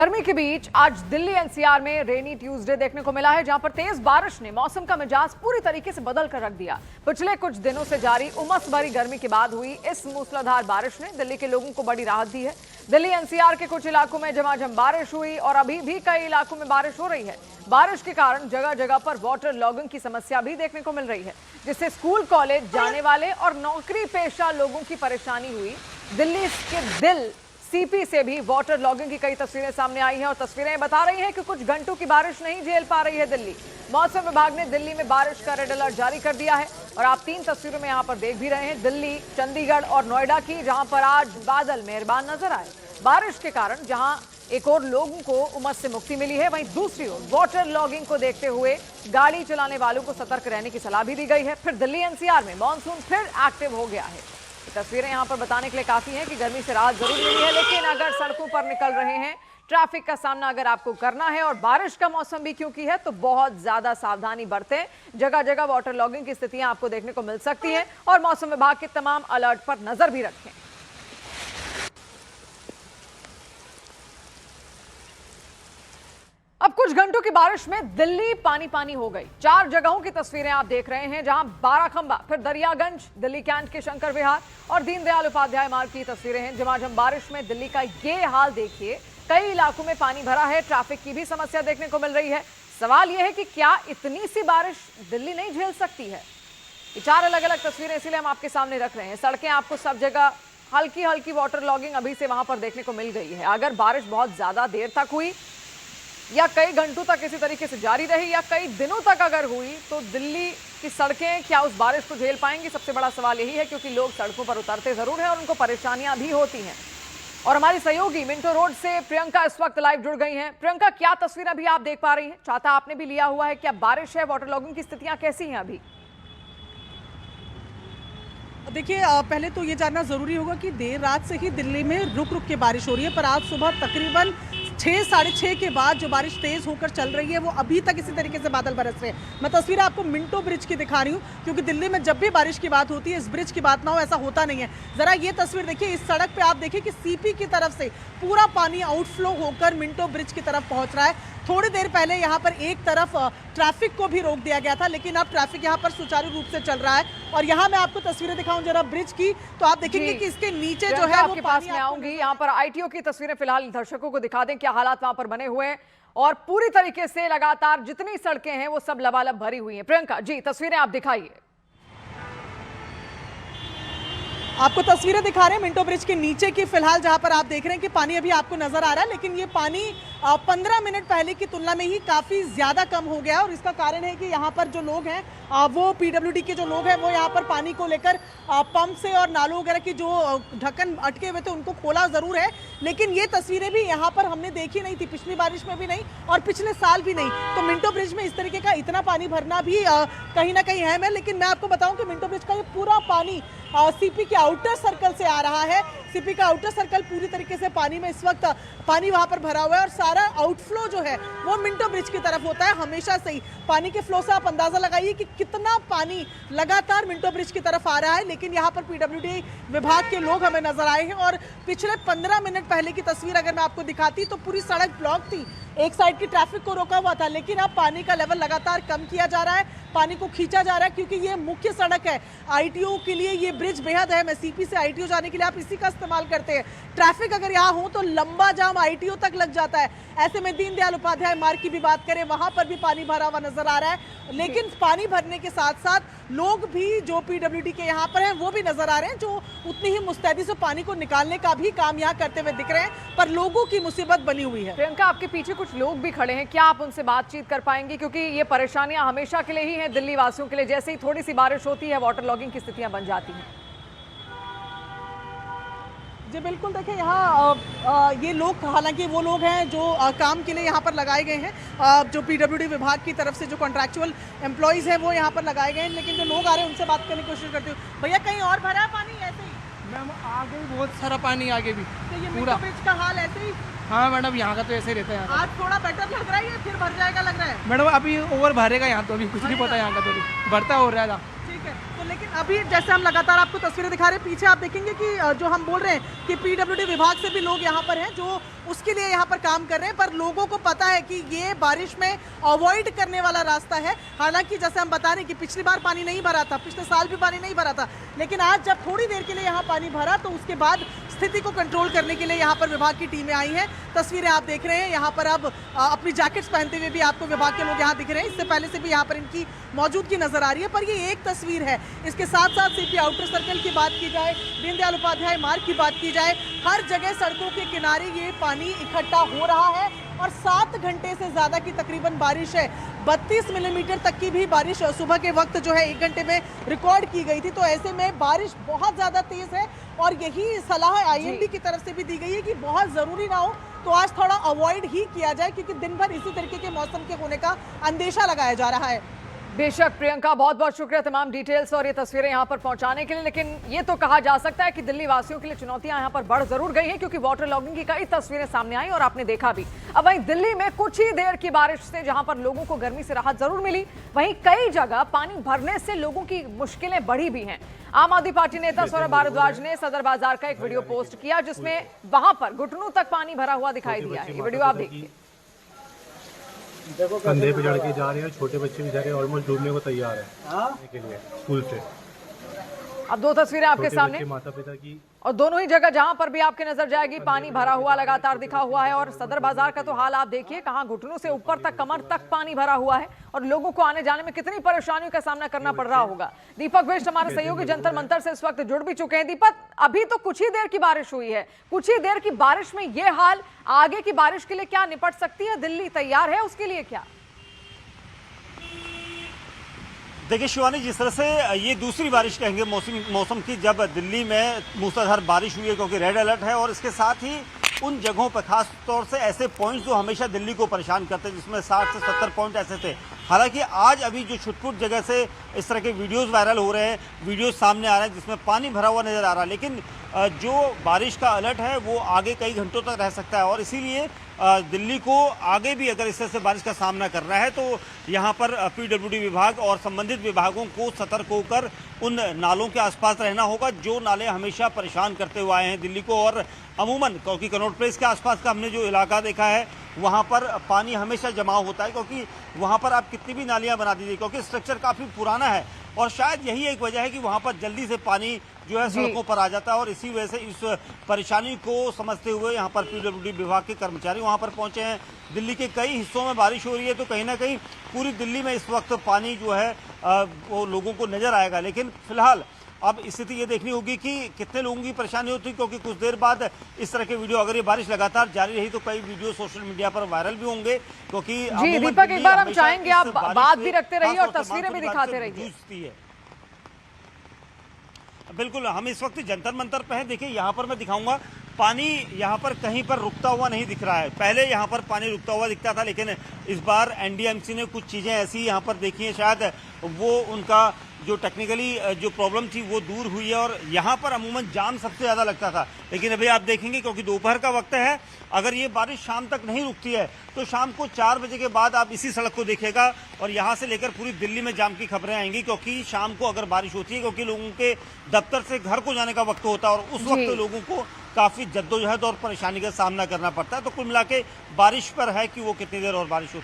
गर्मी के बीच आज दिल्ली एनसीआर में रेनी ट्यूसडे देखने को मिला है, जहां पर तेज बारिश ने मौसम का मिजाज पूरी तरीके से बदल कर रख दिया। पिछले कुछ दिनों से जारी उमस भरी गर्मी के बाद हुई इस मूसलाधार बारिश ने दिल्ली के लोगों को बड़ी राहत दी है। दिल्ली एनसीआर के कुछ इलाकों में झमाझम बारिश हुई और अभी भी कई इलाकों में बारिश हो रही है। बारिश के कारण जगह जगह पर वाटर लॉगिंग की समस्या भी देखने को मिल रही है, जिससे स्कूल कॉलेज जाने वाले और नौकरी पेशा लोगों की परेशानी हुई। दिल्ली के दिल सीपी से भी वाटर लॉगिंग की कई तस्वीरें सामने आई हैं और तस्वीरें बता रही हैं कि कुछ घंटों की बारिश नहीं झेल पा रही है दिल्ली। मौसम विभाग ने दिल्ली में बारिश का रेड अलर्ट जारी कर दिया है और आप 3 तस्वीरों में यहां पर देख भी रहे हैं, दिल्ली, चंडीगढ़ और नोएडा की, जहां पर आज बादल मेहरबान नजर आए। बारिश के कारण जहां एक और लोगों को उमस से मुक्ति मिली है, वहीं दूसरी ओर वाटर लॉगिंग को देखते हुए गाड़ी चलाने वालों को सतर्क रहने की सलाह भी दी गई है। फिर दिल्ली एनसीआर में मानसून फिर एक्टिव हो गया है। तस्वीरें यहां पर बताने के लिए काफी हैं कि गर्मी से राहत जरूर मिली है, लेकिन अगर सड़कों पर निकल रहे हैं, ट्रैफिक का सामना अगर आपको करना है और बारिश का मौसम भी क्योंकि है, तो बहुत ज्यादा सावधानी बरतें। जगह जगह वाटर लॉगिंग की स्थितियां आपको देखने को मिल सकती हैं और मौसम विभाग के तमाम अलर्ट पर नजर भी रखें। अब कुछ घंटों की बारिश में दिल्ली पानी पानी हो गई। 4 जगहों की तस्वीरें आप देख रहे हैं, जहां बाराखंबा, फिर दरियागंज, दिल्ली कैंट के शंकर विहार और दीनदयाल उपाध्याय मार्ग की तस्वीरें हैं। झमाझम बारिश में दिल्ली का ये हाल देखिए, कई इलाकों में पानी भरा है, ट्रैफिक की भी समस्या देखने को मिल रही है। सवाल यह है कि क्या इतनी सी बारिश दिल्ली नहीं झेल सकती है? ये 4 अलग अलग तस्वीरें इसीलिए हम आपके सामने रख रहे हैं। सड़कें आपको सब जगह हल्की हल्की वाटर लॉगिंग अभी से वहां पर देखने को मिल गई है। अगर बारिश बहुत ज्यादा देर तक हुई या कई घंटों तक इसी तरीके से जारी रही या कई दिनों तक अगर हुई, तो दिल्ली की सड़कें क्या उस बारिश को झेल पाएंगी? सबसे बड़ा सवाल यही है, क्योंकि लोग सड़कों पर उतरते जरूर हैं और उनको परेशानियां भी होती हैं। और हमारी सहयोगी मिंटो रोड से प्रियंका इस वक्त लाइव जुड़ गई हैं। प्रियंका, क्या तस्वीर अभी आप देख पा रही हैं? छाता आपने भी लिया हुआ है, क्या बारिश है? वाटर लॉगिंग की स्थितियां कैसी हैं अभी? देखिए, पहले तो ये जानना ज़रूरी होगा कि देर रात से ही दिल्ली में रुक रुक के बारिश हो रही है, पर आज सुबह तकरीबन 6 साढ़े 6 के बाद जो बारिश तेज़ होकर चल रही है, वो अभी तक इसी तरीके से बादल बरस रहे हैं। मैं तस्वीर आपको मिंटो ब्रिज की दिखा रही हूँ, क्योंकि दिल्ली में जब भी बारिश की बात होती है, इस ब्रिज की बात ना हो ऐसा होता नहीं है। ज़रा ये तस्वीर देखिए, इस सड़क पर आप देखिए कि सीपी की तरफ से पूरा पानी आउटफ्लो होकर मिंटो ब्रिज की तरफ पहुँच रहा है। थोड़ी देर पहले यहाँ पर एक तरफ ट्रैफिक को भी रोक दिया गया था, लेकिन अब ट्रैफिक यहाँ पर सुचारू रूप से चल रहा है। और यहाँ मैं आपको तस्वीरें दिखाऊं जरा ब्रिज की, तो आप देखेंगे कि इसके नीचे जो है आपके पास में आऊंगी। यहाँ पर आईटीओ की तस्वीरें फिलहाल दर्शकों को दिखा दें, क्या हालात वहां पर बने हुए हैं। और पूरी तरीके से लगातार जितनी सड़कें हैं वो सब लबालब भरी हुई हैं। प्रियंका जी, तस्वीरें आप दिखाइए। आपको तस्वीरें दिखा रहे हैं मिंटो ब्रिज के नीचे की, फिलहाल जहां पर आप देख रहे हैं कि पानी अभी आपको नजर आ रहा है, लेकिन ये पानी 15 मिनट पहले की तुलना में ही काफ़ी ज़्यादा कम हो गया है। और इसका कारण है कि यहाँ पर जो लोग हैं, वो पीडब्ल्यूडी के जो लोग हैं, वो यहाँ पर पानी को लेकर पंप से और नालों वगैरह की जो ढक्कन अटके हुए थे उनको खोला ज़रूर है, लेकिन ये तस्वीरें भी यहाँ पर हमने देखी नहीं थी, पिछली बारिश में भी नहीं और पिछले साल भी नहीं। तो मिंटो ब्रिज में इस तरीके का इतना पानी भरना भी कहीं ना कहीं अहम है। लेकिन मैं आपको बताऊँ कि मिंटो ब्रिज का ये पूरा पानी सीपी के आउटर सर्कल से आ रहा है। सीपी का आउटर सर्कल पूरी तरीके से पानी में इस वक्त पानी वहां पर भरा हुआ है और सारा आउटफ्लो जो है वो मिंटो ब्रिज की तरफ होता है हमेशा से ही। पानी के फ्लो से आप अंदाजा लगाइए कि कितना पानी लगातार मिंटो ब्रिज की तरफ आ रहा है। लेकिन यहाँ पर पीडब्ल्यूडी विभाग के लोग हमें नजर आए हैं और पिछले 15 मिनट पहले की तस्वीर अगर मैं आपको दिखाती तो पूरी सड़क ब्लॉक थी, एक साइड की ट्रैफिक को रोका हुआ था, लेकिन अब पानी का लेवल लगातार कम किया जा रहा है, पानी को खींचा जा रहा है, क्योंकि ये मुख्य सड़क है आईटीओ के लिए। ये ब्रिज बेहद अहम है, सीपी से आईटीओ जाने के लिए आप इसी का इस्तेमाल करते हैं। ट्रैफिक अगर यहाँ हो तो लंबा जाम आईटीओ तक लग जाता है। ऐसे में दीनदयाल उपाध्याय मार्ग की भी बात करें, वहां पर भी पानी भरा हुआ नजर आ रहा है। लेकिन पानी भरने के साथ साथ लोग भी जो पीडब्ल्यूडी के यहाँ पर हैं वो भी नजर आ रहे हैं, जो उतनी ही मुस्तैदी से पानी को निकालने का भी काम यहाँ करते हुए दिख रहे हैं, पर लोगों की मुसीबत बनी हुई है। प्रियंका, आपके पीछे कुछ लोग भी खड़े हैं, क्या आप उनसे बातचीत कर पाएंगे? क्योंकि ये परेशानियां हमेशा के लिए ही हैं दिल्ली वासियों के लिए, जैसे ही थोड़ी सी बारिश होती है वाटर लॉगिंग की स्थितियां बन जाती हैं। जी बिल्कुल, देखिए यहाँ ये लोग हालांकि वो लोग हैं जो काम के लिए यहाँ पर लगाए गए हैं, जो पीडब्ल्यूडी विभाग की तरफ से जो कॉन्ट्रैक्चुअल एम्प्लॉयज़ हैं वो यहाँ पर लगाए गए हैं। लेकिन जो लोग आ रहे हैं उनसे बात करने की कोशिश करती हूँ। भैया, कहीं और भरा है पानी ऐसे ही? मैम, आगे भी बहुत सारा पानी, आगे भी तो ये मिंटो ब्रिज का हाल ऐसे ही? हाँ मैडम, यहाँ का तो ऐसे ही रहता है। आज थोड़ा बेटर लग रहा है, फिर भर जाएगा लग रहा है? मैडम अभी ओवर भरेगा यहाँ, तो अभी कुछ नहीं पता यहाँ का, तो भरता हो रहा है। ठीक ठीक है, तो लेकिन अभी जैसे हम लगातार आपको तस्वीरें दिखा रहे हैं, पीछे आप देखेंगे कि जो हम बोल रहे हैं कि पीडब्ल्यूडी विभाग से भी लोग यहाँ पर हैं जो उसके लिए यहाँ पर काम कर रहे हैं, पर लोगों को पता है कि ये बारिश में अवॉइड करने वाला रास्ता है। हालांकि जैसे हम बता रहे हैं कि पिछली बार पानी नहीं भरा था, पिछले साल भी पानी नहीं भरा था, लेकिन आज जब थोड़ी देर के लिए यहाँ पानी भरा तो उसके बाद स्थिति को कंट्रोल करने के लिए यहाँ पर विभाग की टीमें आई हैं। तस्वीरें आप देख रहे हैं, यहाँ पर अब अपनी जैकेट्स पहनते हुए भी आपको विभाग के लोग यहाँ दिख रहे हैं। इससे पहले से भी यहाँ पर इनकी मौजूदगी नजर आ रही है, पर ये एक तस्वीर है। इसके साथ साथ सीपी आउटर सर्कल की बात की जाए, दीनदयाल उपाध्याय मार्ग की बात की जाए, हर जगह सड़कों के किनारे ये पानी इकट्ठा हो रहा है और 7 घंटे से ज्यादा की तकरीबन बारिश है। 32 मिलीमीटर तक की भी बारिश सुबह के वक्त जो है 1 घंटे में रिकॉर्ड की गई थी। तो ऐसे में बारिश बहुत ज्यादा तेज है और यही सलाह आईएमडी की तरफ से भी दी गई है कि बहुत जरूरी ना हो तो आज थोड़ा अवॉइड ही किया जाए, क्योंकि दिन भर इसी तरीके के मौसम के होने का अंदेशा लगाया जा रहा है। बेशक प्रियंका, बहुत बहुत शुक्रिया तमाम डिटेल्स और ये तस्वीरें यहाँ पर पहुंचाने के लिए। लेकिन ये तो कहा जा सकता है कि दिल्ली वासियों के लिए चुनौतियां यहाँ पर बढ़ जरूर गई हैं, क्योंकि वाटर लॉगिंग की कई तस्वीरें सामने आई और आपने देखा भी। अब वहीं दिल्ली में कुछ ही देर की बारिश से जहां पर लोगों को गर्मी से राहत जरूर मिली, वहीं कई जगह पानी भरने से लोगों की मुश्किलें बढ़ी भी हैं। आम आदमी पार्टी नेता सौरभ भारद्वाज ने सदर बाजार का एक वीडियो पोस्ट किया जिसमें वहां पर घुटनों तक पानी भरा हुआ दिखाई दिया है। ये वीडियो आप देखिए। कंधे पे चढ़ के जा रहे हैं, छोटे बच्चे बेचारे ऑलमोस्ट डूबने को तैयार है के लिए स्कूल से। अब दो तस्वीरें आपके सामने, माता पिता की, और दोनों ही जगह जहां पर भी आपके नजर जाएगी पानी भरा हुआ लगातार दिखा हुआ है। और सदर बाजार का तो हाल आप देखिए, कहां घुटनों से ऊपर तक, कमर तक पानी भरा हुआ है और लोगों को आने जाने में कितनी परेशानियों का सामना करना पड़ रहा होगा। दीपक बिष्ट हमारे सहयोगी जंतर मंतर से इस वक्त जुड़ भी चुके हैं। दीपक, अभी तो कुछ ही देर की बारिश हुई है, कुछ ही देर की बारिश में ये हाल, आगे की बारिश के लिए क्या निपट सकती है दिल्ली? तैयार है उसके लिए क्या? देखिए शिवानी, जिस तरह से ये दूसरी बारिश कहेंगे मौसम की जब दिल्ली में मूसलाधार बारिश हुई है, क्योंकि रेड अलर्ट है, और इसके साथ ही उन जगहों पर खास तौर से ऐसे पॉइंट्स जो हमेशा दिल्ली को परेशान करते हैं, जिसमें 60 से 70 पॉइंट ऐसे थे। हालांकि आज अभी जो छुटपुट जगह से इस तरह के वीडियोस वायरल हो रहे हैं, वीडियोस सामने आ रहे हैं जिसमें पानी भरा हुआ नजर आ रहा है, लेकिन जो बारिश का अलर्ट है वो आगे कई घंटों तक रह सकता है। और इसीलिए दिल्ली को आगे भी अगर इस तरह से बारिश का सामना करना है तो यहाँ पर पीडब्ल्यूडी विभाग और संबंधित विभागों को सतर्क होकर उन नालों के आसपास रहना होगा जो नाले हमेशा परेशान करते हुए आए हैं दिल्ली को। और अमूमन क्योंकि कनॉट प्लेस के आसपास का हमने जो इलाका देखा है वहाँ पर पानी हमेशा जमाव होता है, क्योंकि वहाँ पर आप कितनी भी नालियाँ बना दीजिए, क्योंकि स्ट्रक्चर काफ़ी पुराना है और शायद यही एक वजह है कि वहाँ पर जल्दी से पानी जो है सड़कों पर आ जाता है। और इसी वजह से इस परेशानी को समझते हुए यहाँ पर पीडब्ल्यूडी विभाग के कर्मचारी वहाँ पर पहुँचे हैं। दिल्ली के कई हिस्सों में बारिश हो रही है तो कहीं ना कहीं पूरी दिल्ली में इस वक्त पानी जो है वो लोगों को नजर आएगा। लेकिन फिलहाल अब स्थिति ये देखनी होगी कि कितने लोगों की परेशानी होती है, क्योंकि कुछ देर बाद इस तरह के वीडियो, अगर ये बारिश लगातार जारी रही तो कई वीडियो सोशल मीडिया पर वायरल भी होंगे। क्योंकि जी दीपक, एक बार हम चाहेंगे आप बात भी रखते रहिए और तस्वीरें भी दिखाते रहिए। बिल्कुल, हम इस वक्त जंतर मंतर पे हैं। देखिए यहाँ पर मैं दिखाऊंगा, पानी यहाँ पर कहीं पर रुकता हुआ नहीं दिख रहा है। पहले यहाँ पर पानी रुकता हुआ दिखता था, लेकिन इस बार एनडीएमसी ने कुछ चीज़ें ऐसी यहाँ पर देखी हैं, शायद वो उनका जो टेक्निकली जो प्रॉब्लम थी वो दूर हुई है। और यहाँ पर अमूमन जाम सबसे ज़्यादा लगता था, लेकिन अभी आप देखेंगे क्योंकि दोपहर का वक्त है, अगर ये बारिश शाम तक नहीं रुकती है तो शाम को 4 बजे के बाद आप इसी सड़क को देखिएगा और यहाँ से लेकर पूरी दिल्ली में जाम की खबरें आएंगी। क्योंकि शाम को अगर बारिश होती है, क्योंकि लोगों के दफ्तर से घर को जाने का वक्त होता है और उस वक्त लोगों को काफ़ी जद्दोजहद और परेशानी का सामना करना पड़ता है। तो कुल मिला के बारिश पर है कि वो कितनी देर और बारिश होती है।